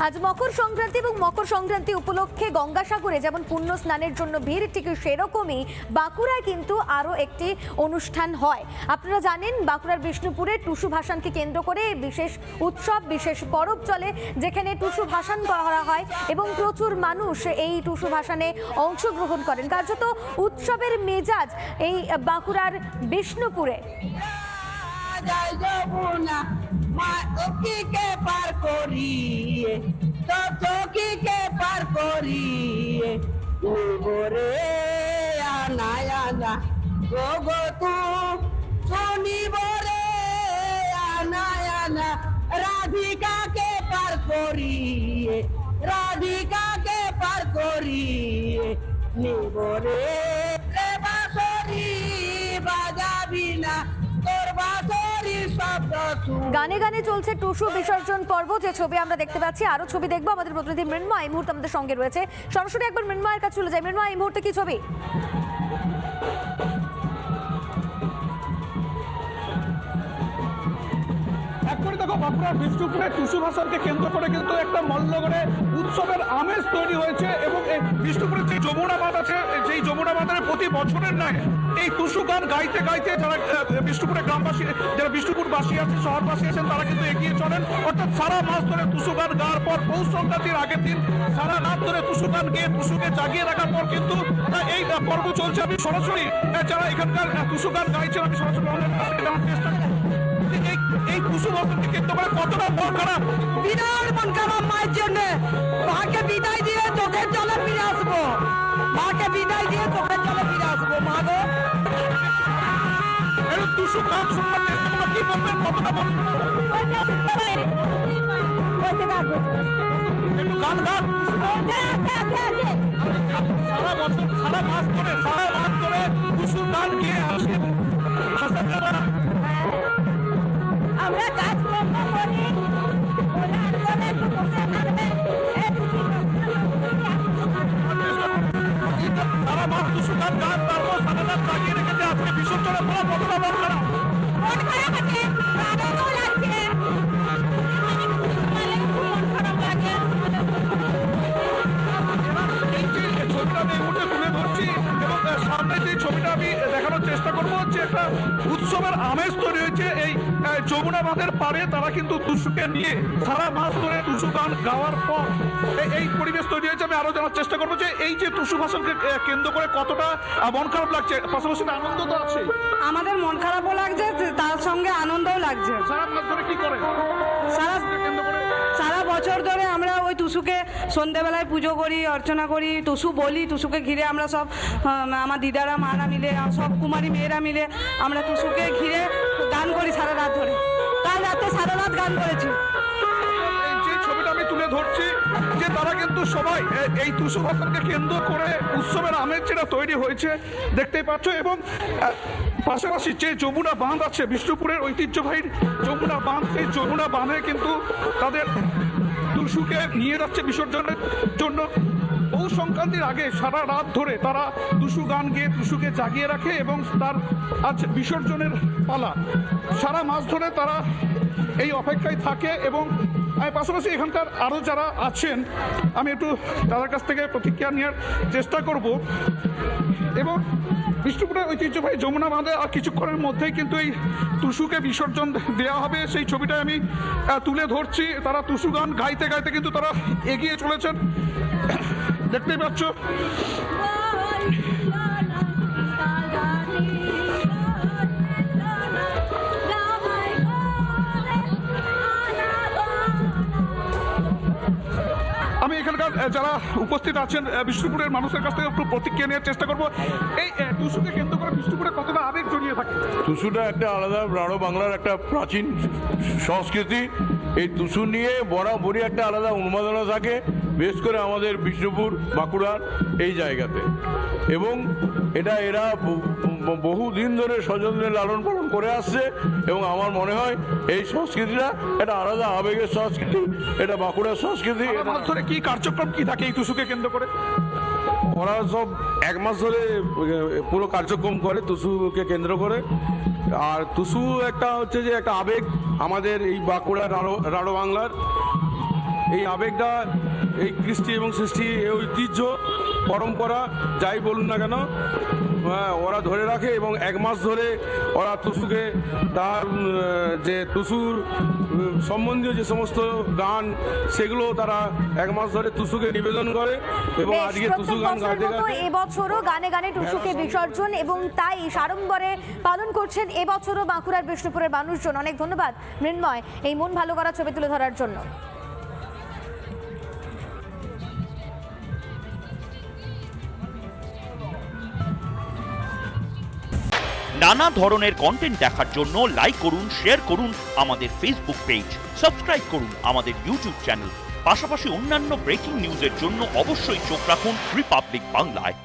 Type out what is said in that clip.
আজ মকর সংক্রান্তি এবং মকর সংক্রান্তি উপলক্ষে গঙ্গাসাগরে যেমন পুণ্য স্নানের জন্য ভিড়, ঠিক সেরকমই বাঁকুড়ায় কিন্তু আরও একটি অনুষ্ঠান হয়। আপনারা জানেন বাঁকুড়ার বিষ্ণুপুরে টুসু ভাসানকে কেন্দ্র করে বিশেষ উৎসব, বিশেষ পরব চলে, যেখানে টুসু ভাসান করা হয় এবং প্রচুর মানুষ এই টুসু ভাসানে অংশগ্রহণ করেন। কার্যত উৎসবের মেজাজ এই বাঁকুড়ার বিষ্ণুপুরে। চকিকে পার করিয়ে তো চকিকে পার করিয়ে গোরে আনা আনা গো তু শনিবরে আনা আনা রাধিকাকে পার করিয়ে রাধিকাকে পার করিয়ে নিবরে রে বাঁশরি বাজাবি না তোর বাঁশরি শব্দ। গানে গানে চলছে টুসু বিসর্জন পর্ব, যে ছবি আমরা দেখতে পাচ্ছি। আরো ছবি দেখবো, আমাদের প্রতিনিধি মৃন্ময় এই মুহূর্তে আমাদের সঙ্গে রয়েছে। সরাসরি একবার মৃন্ময়ের কাছে চলে যাই। মৃন্ময়, এই মুহূর্তে কি ছবি? দেখো, বাঁকুড়ার বিষ্ণুপুরে টুসু ভাসানকে কেন্দ্র করে কিন্তু একটা মল্লগড়ে উৎসবের আমেজ তৈরি হয়েছে এবং এই বিষ্ণুপুরের যে যমুনা বাঁধ আছে, যেই যমুনা বাঁধের প্রতি বছরের নয় এই টুসু গান গাইতে গাইতে যারা বিষ্ণুপুরের গ্রামবাসী, যারা বিষ্ণুপুরবাসী আছে, শহরবাসী আছেন, তারা কিন্তু এগিয়ে চলেন। অর্থাৎ সারা মাস ধরে টুসু গান গাওয়ার পর পৌষ সংক্রান্তির আগের দিন সারা রাত ধরে টুসু গান গেয়ে টুসুকে জাগিয়ে রাখার পর কিন্তু এই পর্ব চলছে। আমি সরাসরি যারা এখানকার টুসু গান গাইছেন, আমি সরাসরি জানার চেষ্টা করব এই টুসু ভাসানকে কেন্দ্র করে কতটা মন খারাপ। বিরাট মন খারাপ মায়ের জন্য। মাকে বিদায় দিয়ে চোখের জলে ফিরে আসবো, মাকে বিদায় দিয়ে চোখের জলে ফিরে আসবো। মা গো, টুসু গান শুনবার চেষ্টা করবো, কি বলবেন, কতটা বলবেন? একটু গান গান। সারা বছর সারা মাস ধরে টুসু গান গিয়ে আসে। আমরা কাজকর্ম করি, সারা মাস টুসু গান গান, তারপর সারা রাত জাগিয়ে রেখেছে। আজকে বিসর্জনের পর কতটা মন খারাপ? মন খারাপ আছে, আনন্দ লাগছে। মন খারাপ লাগে। এই যে ছবিটা আমি এই মুহূর্তে তুলে ধরছি এবং সামনে যে ছবিটা আমি দেখানোর চেষ্টা করবো, হচ্ছে একটা উৎসবের আমেজ তৈরি হয়েছে এই যমুনা বাঁধের পাড়ে। তারা কিন্তু টুসুকে নিয়ে সারা মাস ধরে টুসু গান গাওয়ার পর এই পরিবেশ তৈরি হয়েছে। আমি আরো জানার চেষ্টা করবো যে এই যে টুসু ভাসানকে কেন্দ্র করে কতটা মন খারাপ লাগছে, পাশাপাশি আনন্দ তো আছে। আমাদের মন খারাপও লাগছে, তার সঙ্গে আনন্দও লাগছে। সারা মাস ধরে কি করে সারা বছর ধরে আমরা ওই টুসুকে সন্ধ্যেবেলায় পুজো করি, অর্চনা করি, টুসু বলি। টুসুকে ঘিরে আমরা সব আমার দিদারা, মারা মিলে, সব কুমারী মেয়েরা মিলে আমরা টুসুকে ঘিরে গান করি সারা রাত ধরে। কাল রাতে সারা রাত গান করেছি। যে ছবিটা আমি তুলে ধরছি যে তারা কিন্তু সবাই এই টুসু ভাসানকে কেন্দ্র করে উৎসবের আমেজ যেটা তৈরি হয়েছে দেখতেই পাচ্ছ। এবং পাশাপাশি যে যমুনা বাঁধ আছে, বিষ্ণুপুরের ঐতিহ্যবাহী যমুনা বাঁধ, সেই যমুনা বাঁধে কিন্তু তাদের টুসুকে নিয়ে যাচ্ছে বিসর্জনের জন্য। পৌষ সংক্রান্তির আগে সারা রাত ধরে তারা টুসু গান গেয়ে টুসুকে জাগিয়ে রাখে এবং তার আজ বিসর্জনের পালা। সারা মাস ধরে তারা এই অপেক্ষায় থাকে এবং পাশাপাশি এখানকার আরও যারা আছেন আমি একটু তাদের কাছ থেকে প্রতিক্রিয়া নেওয়ার চেষ্টা করব। এবং বিষ্ণুপুরের ঐতিহ্যবাহী যমুনা বাঁধে আর কিছুক্ষণের মধ্যেই কিন্তু এই টুসুকে বিসর্জন দেওয়া হবে, সেই ছবিটা আমি তুলে ধরছি। তারা টুসু গান গাইতে গাইতে কিন্তু তারা এগিয়ে চলেছেন, দেখতেই পাচ্ছ। আমি এখানকার যারা উপস্থিত আছেন বিষ্ণুপুরের মানুষের কাছ থেকে একটু প্রতিক্রিয়া নেওয়ার চেষ্টা করবো। এই টুসুকে কেন্দ্র করে বিষ্ণুপুরে কতটা আবেগ জড়িয়ে থাকে? টুসুটা একটা আলাদা রাঢ় বাংলার একটা প্রাচীন সংস্কৃতি। এই টুসু নিয়ে বরাবরই একটা আলাদা উন্মাদনা থাকে, বিশেষ করে আমাদের বিষ্ণুপুর, বাঁকুড়ার এই জায়গাতে। এবং এরা বহু দিন ধরে সযত্নে লালন পালন করে আসছে এবং আমার মনে হয় এই সংস্কৃতিটা একটা আলাদা আবেগের সংস্কৃতি, এটা বাঁকুড়ার সংস্কৃতি। ধরে কি কার্যক্রম কি থাকে এই টুসুকে কেন্দ্র করে? ওরা সব এক মাস ধরে পুরো কার্যক্রম করে টুসুকে কেন্দ্র করে। আর টুসু একটা হচ্ছে যে একটা আবেগ আমাদের এই বাঁকুড়া রাঢ় বাংলার। এই আবেগটা, এই কৃষ্টি এবং সৃষ্টি, এই ঐতিহ্য পরম্পরা যাই বলুন না কেন, ওরা ধরে রাখে এবং 1 মাস ধরে ওরা টুসুকে তার যে টুসুর সম্বন্ধীয় যে সমস্ত গান সেগুলো তারা 1 মাস ধরে টুসুকে নিবেদন করে এবং বেশ, আজকে টুসু প্রত্যেক গান বছরের গাইতে মতো গাইতে এবছরও গানে গানে টুসুকে বিসর্জন এবং তাই সাড়ম্বরে পালন করছেন এবছরও বাঁকুড়ার বিষ্ণুপুরের মানুষজন। অনেক ধন্যবাদ মৃন্ময় এই মন ভালো করা ছবি তুলে ধরার জন্য। নানা ধরনের কন্টেন্ট দেখার জন্য লাইক করুন, শেয়ার করুন আমাদের ফেসবুক পেজ, সাবস্ক্রাইব করুন আমাদের ইউটিউব চ্যানেল। পাশাপাশি অন্যান্য ব্রেকিং নিউজের জন্য অবশ্যই চোখ রাখুন রিপাবলিক বাংলায়।